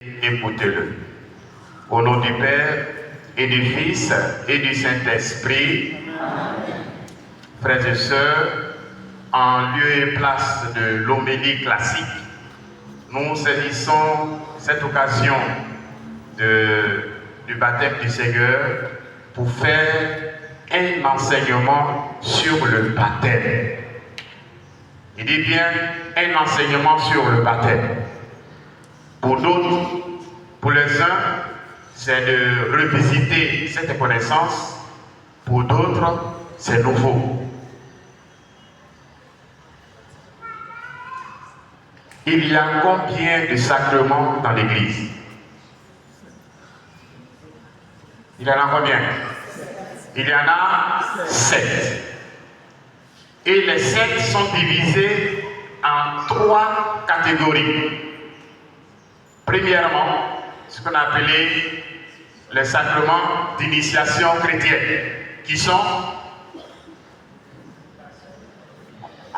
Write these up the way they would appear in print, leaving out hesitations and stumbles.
Écoutez-le. Au nom du Père et du Fils et du Saint-Esprit, frères et sœurs, en lieu et place de l'homélie classique, nous saisissons cette occasion du baptême du Seigneur pour faire un enseignement sur le baptême. Il dit bien un enseignement sur le baptême. Pour d'autres, pour les uns, c'est de revisiter cette connaissance. Pour d'autres, c'est nouveau. Il y a combien de sacrements dans l'Église? Il y en a combien? Il y en a 7. Et les 7 sont divisés en 3 catégories. Premièrement, ce qu'on a appelé les sacrements d'initiation chrétienne, qui sont,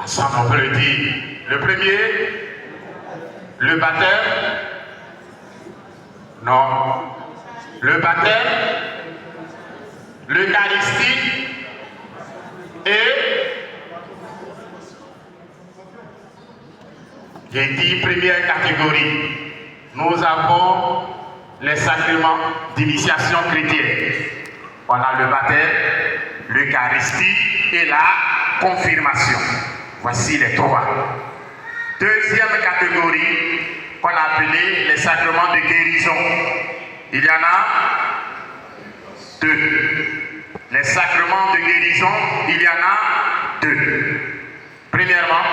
ensemble on peut le dire, le premier, le baptême, non, le baptême, l'Eucharistie et, j'ai dit première catégorie, nous avons les sacrements d'initiation chrétienne. On a le baptême, l'Eucharistie et la confirmation. Voici les 3. Deuxième catégorie qu'on a appelée les sacrements de guérison. Il y en a 2. Les sacrements de guérison, il y en a 2. Premièrement,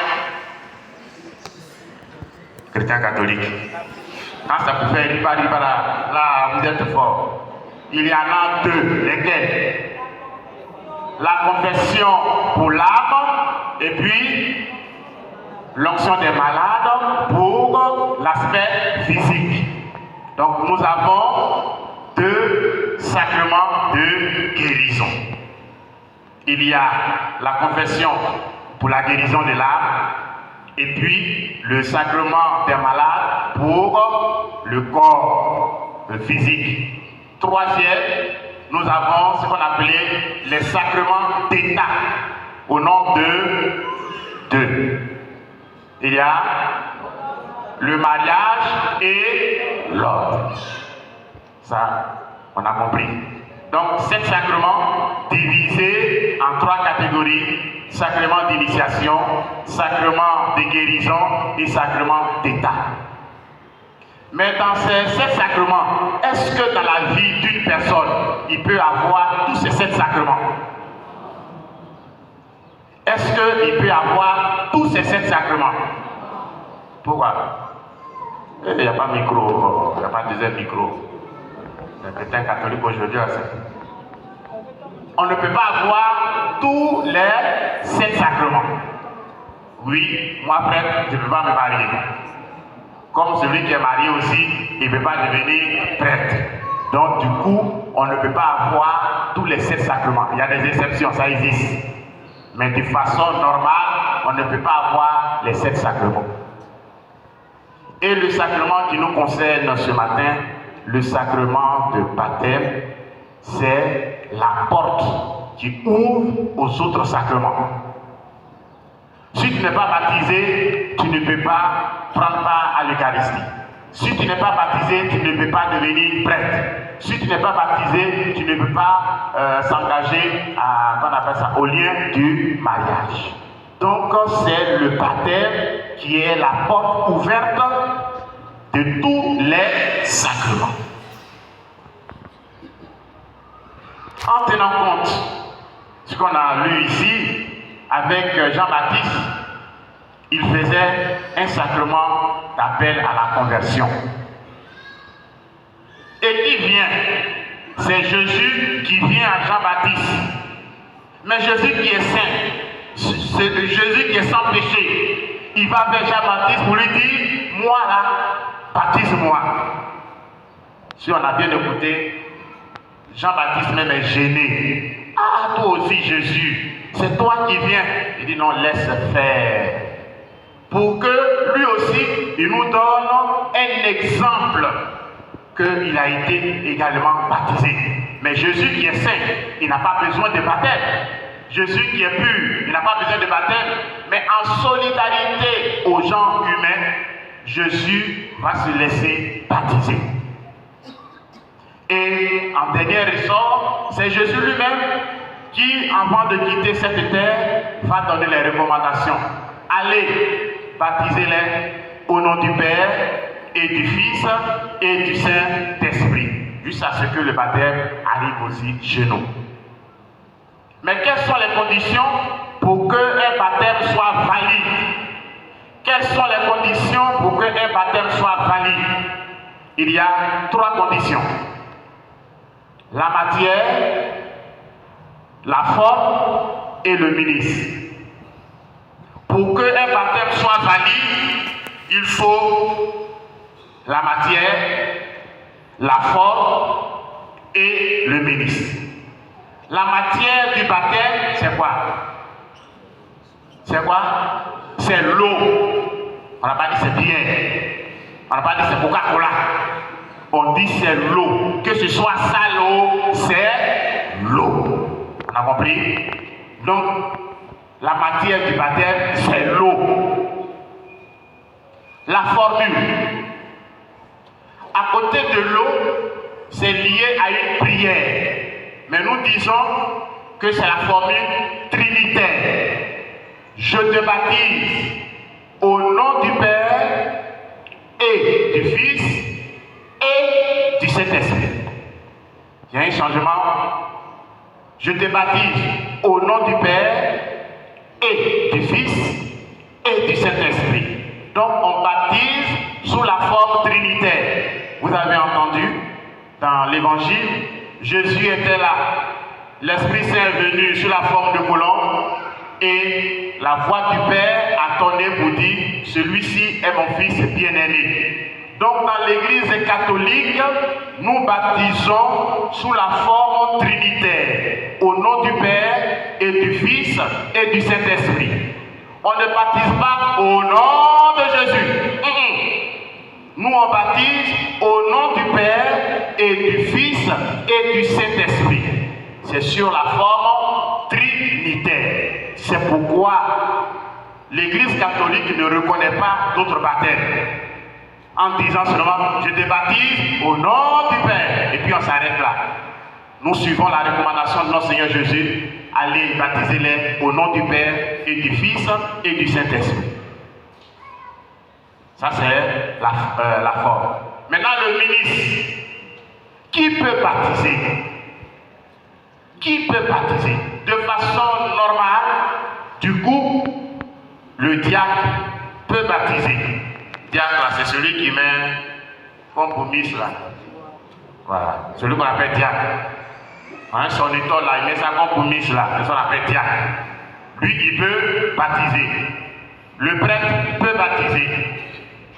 chrétien catholique. Quand ça vous fait riba, là vous êtes fort. Il y en a 2. Lesquels? La confession pour l'âme et puis l'onction des malades pour l'aspect physique. Donc nous avons 2 sacrements de guérison. Il y a la confession pour la guérison de l'âme et puis le sacrement des malades pour le corps physique. Troisième, nous avons ce qu'on appelait les sacrements d'État au nom de 2. Il y a le mariage et l'ordre. Ça, on a compris. Donc, 7 sacrements divisés en 3 catégories: sacrement d'initiation, sacrement de guérison et sacrement d'État. Mais dans ces 7 sacrements, est-ce que dans la vie d'une personne, il peut avoir tous ces 7 sacrements? Est-ce qu'il peut avoir tous ces 7 sacrements? Pourquoi? Il n'y a pas de micro, il n'y a pas de deuxième micro. Les chrétiens catholiques aujourd'hui, on ne peut pas avoir tous les 7 sacrements. Oui, moi prêtre, je ne peux pas me marier. Comme celui qui est marié aussi, il ne peut pas devenir prêtre. Donc du coup, on ne peut pas avoir tous les 7 sacrements. Il y a des exceptions, ça existe. Mais de façon normale, on ne peut pas avoir les 7 sacrements. Et le sacrement qui nous concerne ce matin, le sacrement de baptême, c'est la porte qui ouvre aux autres sacrements. Si tu n'es pas baptisé, tu ne peux pas prendre part à l'Eucharistie. Si tu n'es pas baptisé, tu ne peux pas devenir prêtre. Si tu n'es pas baptisé, tu ne peux pas s'engager au lien du mariage. Donc c'est le baptême qui est la porte ouverte de tous les sacrements. En tenant compte de ce qu'on a lu ici, avec Jean-Baptiste, il faisait un sacrement d'appel à la conversion. Et qui vient? C'est Jésus qui vient à Jean-Baptiste. Mais Jésus qui est saint, c'est Jésus qui est sans péché. Il va vers Jean-Baptiste pour lui dire: moi là, baptise-moi. Si on a bien écouté, Jean-Baptiste même est gêné. Ah, toi aussi Jésus, c'est toi qui viens. Il dit: non, laisse faire. Pour que lui aussi, il nous donne un exemple qu'il a été également baptisé. Mais Jésus qui est saint, il n'a pas besoin de baptême. Jésus qui est pur, il n'a pas besoin de baptême. Mais en solidarité aux gens humains, Jésus va se laisser baptiser. Et en dernier ressort, c'est Jésus lui-même qui, avant de quitter cette terre, va donner les recommandations. Allez, baptisez-les au nom du Père et du Fils et du Saint-Esprit. Jusqu'à ce que le baptême arrive aussi chez nous. Mais quelles sont les conditions pour qu'un baptême soit valide? Quelles sont les conditions pour qu'un baptême soit valide? Il y a 3 conditions. La matière, la forme et le ministre. Pour qu'un baptême soit valide, il faut la matière, la forme et le ministre. La matière du baptême, c'est quoi? C'est quoi? C'est l'eau. On n'a pas dit c'est bien. On n'a pas dit c'est Coca-Cola. On dit c'est l'eau. Que ce soit ça l'eau, c'est l'eau. On a compris? Donc, la matière du baptême, c'est l'eau. La formule. À côté de l'eau, c'est lié à une prière. Mais nous disons que c'est la formule trinitaire. Je te baptise au nom du Père et du Fils et du Saint-Esprit. Il y a un changement. Je te baptise au nom du Père et du Fils et du Saint-Esprit. Donc on baptise sous la forme trinitaire. Vous avez entendu dans l'évangile, Jésus était là. L'Esprit Saint est venu sous la forme de colombe et la voix du Père a tonné pour dire « Celui-ci est mon Fils bien-aimé ». Donc dans l'Église catholique, nous baptisons sous la forme trinitaire, au nom du Père et du Fils et du Saint-Esprit. On ne baptise pas au nom de Jésus. Nous on baptise au nom du Père et du Fils et du Saint-Esprit. C'est sur la forme trinitaire. C'est pourquoi l'Église catholique ne reconnaît pas d'autres baptêmes. En disant seulement, je te baptise au nom du Père. Et puis on s'arrête là. Nous suivons la recommandation de notre Seigneur Jésus. Allez baptiser-les au nom du Père et du Fils et du Saint-Esprit. Ça c'est la forme. Maintenant le ministre. Qui peut baptiser? Qui peut baptiser? De façon normale, du coup, le diacre peut baptiser. Diacre, c'est celui qui met comme compromis là. Voilà, celui qu'on appelle diacre. Hein, son étoile là, il met ça comme compromis là, c'est ce qu'on appelle diacre. Lui, il peut baptiser. Le prêtre peut baptiser.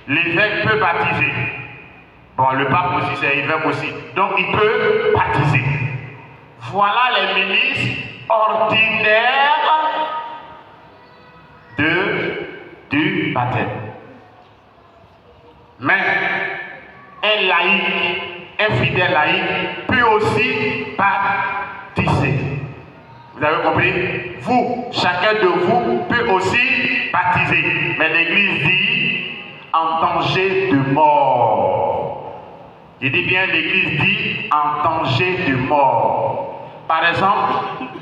L'évêque peut baptiser. Bon, le pape aussi, c'est évêque aussi. Donc, il peut baptiser. Voilà les ministres ordinaires du baptême. Mais un laïc, un fidèle laïc peut aussi baptiser. Vous avez compris? Vous, chacun de vous peut aussi baptiser. Mais l'Église dit en danger de mort. Je dis bien, l'Église dit en danger de mort. Par exemple,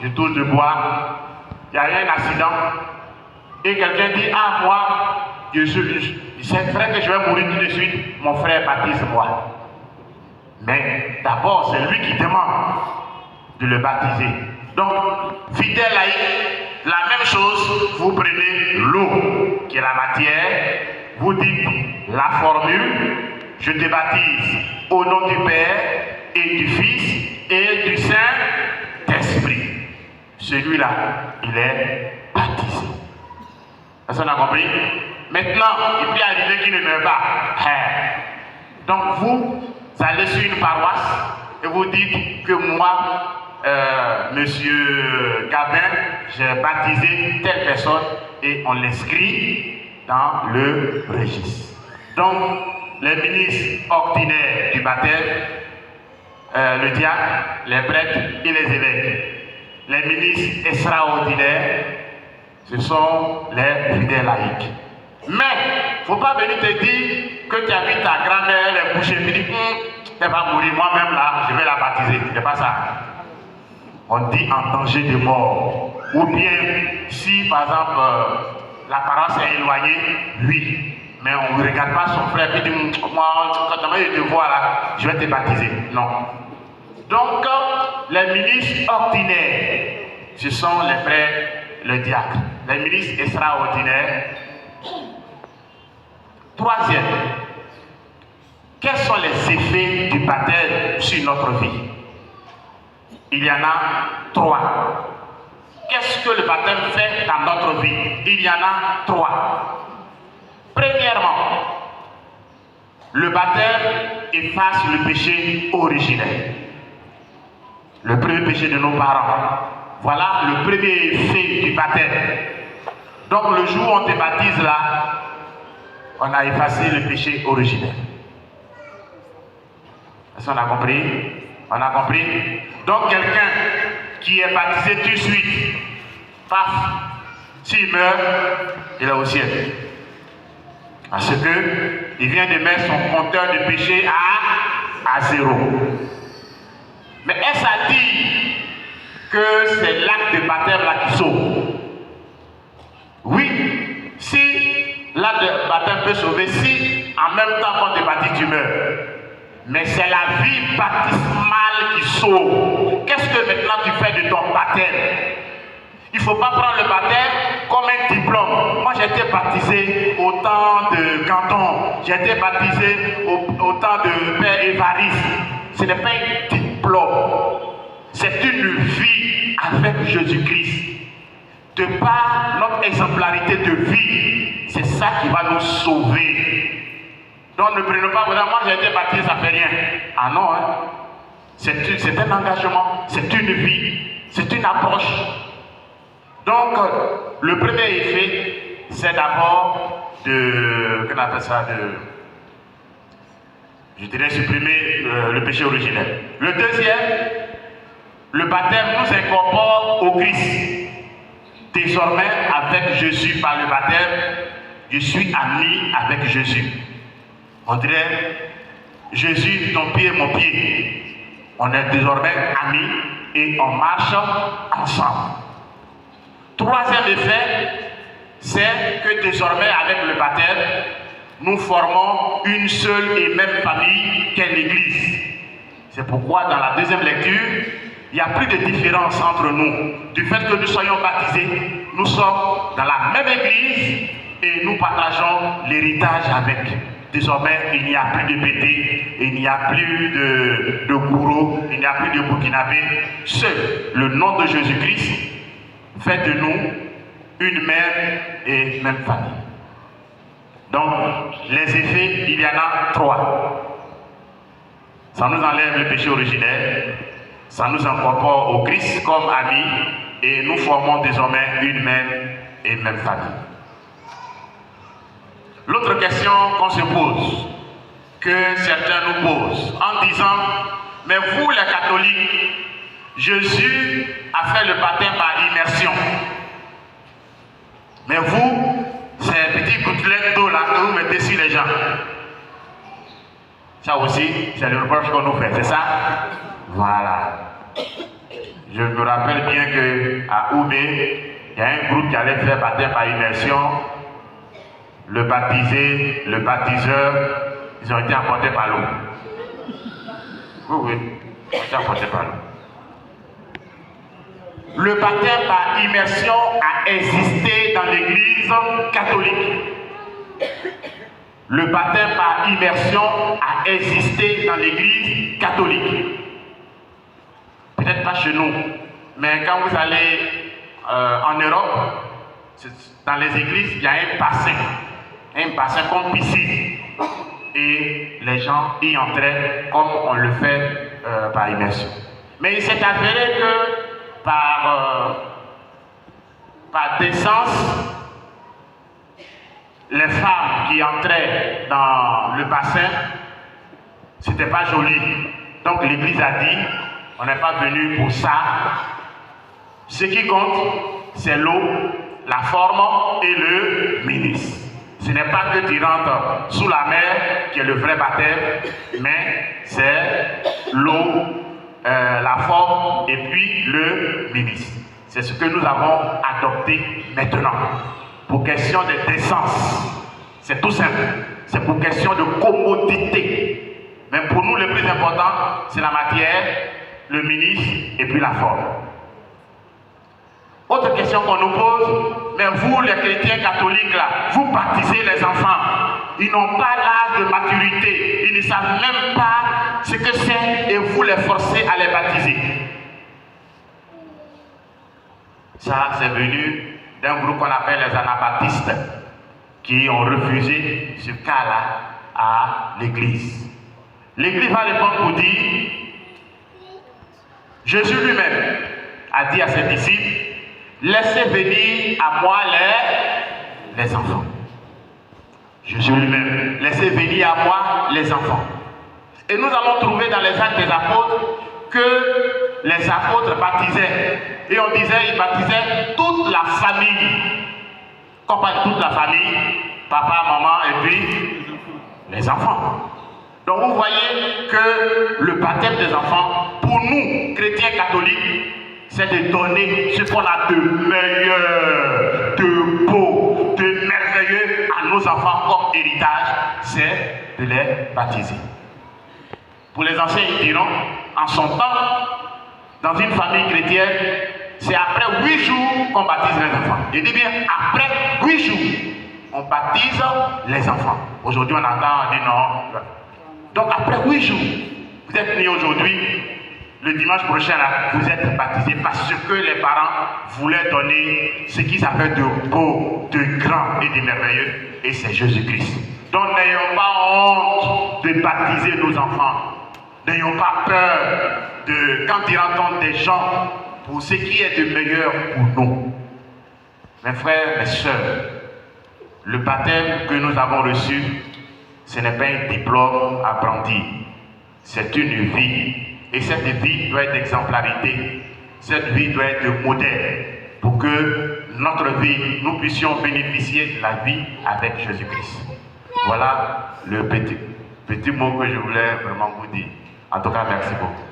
je touche de bois, il y a eu un accident, et quelqu'un dit, ah moi, c'est vrai que je vais mourir tout de suite, mon frère baptise-moi. Mais d'abord, c'est lui qui demande de le baptiser. Donc, fidèle laïc, la même chose, vous prenez l'eau, qui est la matière, vous dites la formule, je te baptise au nom du Père et du Fils et du Saint-Esprit. Celui-là, il est baptisé. Personne n'a compris? Maintenant, il peut arriver qu'il ne meurt pas. Donc vous allez sur une paroisse et vous dites que moi, Monsieur Gabin, j'ai baptisé telle personne et on l'inscrit dans le registre. Donc, les ministres ordinaires du baptême, le diacre, les prêtres et les évêques. Les ministres extraordinaires, ce sont les fidèles laïcs. Mais, il ne faut pas venir te dire que tu as vu ta grand-mère, les coucher, tu dis, elle va mourir, moi-même là, je vais la baptiser. Ce n'est pas ça. On dit en danger de mort. Ou bien, si par exemple, la parence est éloignée, oui. Mais on ne regarde pas son frère et dit, moi, quand je te vois là, je vais te baptiser. Non. Donc, les ministres ordinaires, ce sont les frères, le diacre. Les ministres extraordinaires. Troisième, quels sont les effets du baptême sur notre vie? Il y en a 3. Qu'est-ce que le baptême fait dans notre vie? Il y en a 3. Premièrement, le baptême efface le péché originel. Le premier péché de nos parents. Voilà le premier effet du baptême. Donc le jour où on te baptise là, on a effacé le péché originel. Est-ce qu'on a compris? On a compris? Donc quelqu'un qui est baptisé tout de suite, paf, s'il meurt, il est au ciel. Parce qu'il vient de mettre son compteur de péché à 0. Mais est-ce à dire que c'est l'acte de baptême là qui sauve? Oui, si l'acte de baptême peut sauver, si en même temps qu'on te baptise, tu meurs. Mais c'est la vie baptismale qui sauve. Qu'est-ce que maintenant tu fais de ton baptême? Il ne faut pas prendre le baptême comme un diplôme. Moi j'ai été baptisé au temps de Canton. J'ai été baptisé au temps de Père Évariste. Ce n'est pas un diplôme. C'est une vie avec Jésus-Christ. De par notre exemplarité de vie, c'est ça qui va nous sauver. Donc ne prenez pas, moi j'ai été baptisé, ça ne fait rien. Ah non, hein? C'est un engagement, c'est une vie, c'est une approche. Donc, le premier effet, c'est d'abord qu'on appelle ça, je dirais supprimer le péché originel. Le deuxième, le baptême nous incorpore au Christ. Désormais, avec Jésus, par le baptême, je suis ami avec Jésus. On dirait, Jésus, ton pied, mon pied. On est désormais amis et on marche ensemble. Troisième effet, c'est que désormais, avec le baptême, nous formons une seule et même famille qu'est l'Église. C'est pourquoi, dans la deuxième lecture, il n'y a plus de différence entre nous. Du fait que nous soyons baptisés, nous sommes dans la même Église et nous partageons l'héritage avec. Désormais, il n'y a plus de Bété, il n'y a plus de gourou, il n'y a plus de burkinabé. Seul le nom de Jésus-Christ fait de nous une même et même famille. Donc, les effets, il y en a 3. Ça nous enlève le péché originel, ça nous incorpore au Christ comme amis et nous formons désormais une même et même famille. L'autre question qu'on se pose, que certains nous posent, en disant, mais vous les catholiques, Jésus a fait le baptême par immersion. Mais vous, c'est petit gouttelettes d'eau là que vous mettez sur les gens. Ça aussi, c'est le reproche qu'on nous fait, c'est ça? Voilà. Je me rappelle bien qu'à Oubé, il y a un groupe qui allait faire baptême par immersion. Le baptisé, le baptiseur, ils ont été emportés par l'eau. Oui, ils ont été emportés par l'eau. Le baptême par immersion a existé dans l'Église catholique. Le baptême par immersion a existé dans l'Église catholique. Peut-être pas chez nous, mais quand vous allez en Europe, dans les églises, il y a un bassin comme piscine. Et les gens y entraient comme on le fait par immersion. Mais il s'est avéré que par décence, les femmes qui entraient dans le bassin, c'était pas joli. Donc l'église a dit, on n'est pas venu pour ça. Ce qui compte, c'est l'eau, la forme et le ministre. Ce n'est pas que tu rentres sous la mer qui est le vrai baptême, mais c'est l'eau, la forme et puis le ministre. C'est ce que nous avons adopté maintenant. Pour question de décence, c'est tout simple. C'est pour question de commodité. Mais pour nous, le plus important, c'est la matière, le ministre et puis la forme. Autre question qu'on nous pose, mais vous, les chrétiens catholiques, là, vous baptisez les enfants. Ils n'ont pas l'âge de maturité. Ils ne savent même pas ce que c'est et vous les forcez à les baptiser. Ça, c'est venu d'un groupe qu'on appelle les anabaptistes qui ont refusé ce cas-là à l'église. L'église va répondre pour dire, Jésus lui-même a dit à ses disciples, laissez venir à moi les enfants. Jésus lui-même, laissez venir à moi les enfants. Et nous allons trouver dans les actes des apôtres que les apôtres baptisaient. Et on disait, ils baptisaient toute la famille. Quand on parle de toute la famille, papa, maman et puis les enfants. Donc vous voyez que le baptême des enfants, pour nous, chrétiens catholiques, c'est de donner ce qu'on a de meilleur, de beau, de merveilleux à nos enfants comme héritage, c'est de les baptiser. Pour les anciens, ils diront, en son temps, dans une famille chrétienne, c'est après 8 jours qu'on baptise les enfants. Je dis bien, après 8 jours, on baptise les enfants. Aujourd'hui, on entend, on dit non. Donc après 8 jours, vous êtes nés aujourd'hui, le dimanche prochain, là, vous êtes baptisés parce que les parents voulaient donner ce qui s'appelle de beau, de grand et de merveilleux, et c'est Jésus-Christ. Donc n'ayons pas honte de baptiser nos enfants. N'ayons pas peur de quand ils rencontrent des gens pour ce qui est de meilleur pour nous. Mes frères, mes sœurs, le baptême que nous avons reçu, ce n'est pas un diplôme à brandir, c'est une vie. Et cette vie doit être d'exemplarité, cette vie doit être de modèle pour que notre vie, nous puissions bénéficier de la vie avec Jésus-Christ. Voilà le petit mot que je voulais vraiment vous dire. En tout cas, merci beaucoup.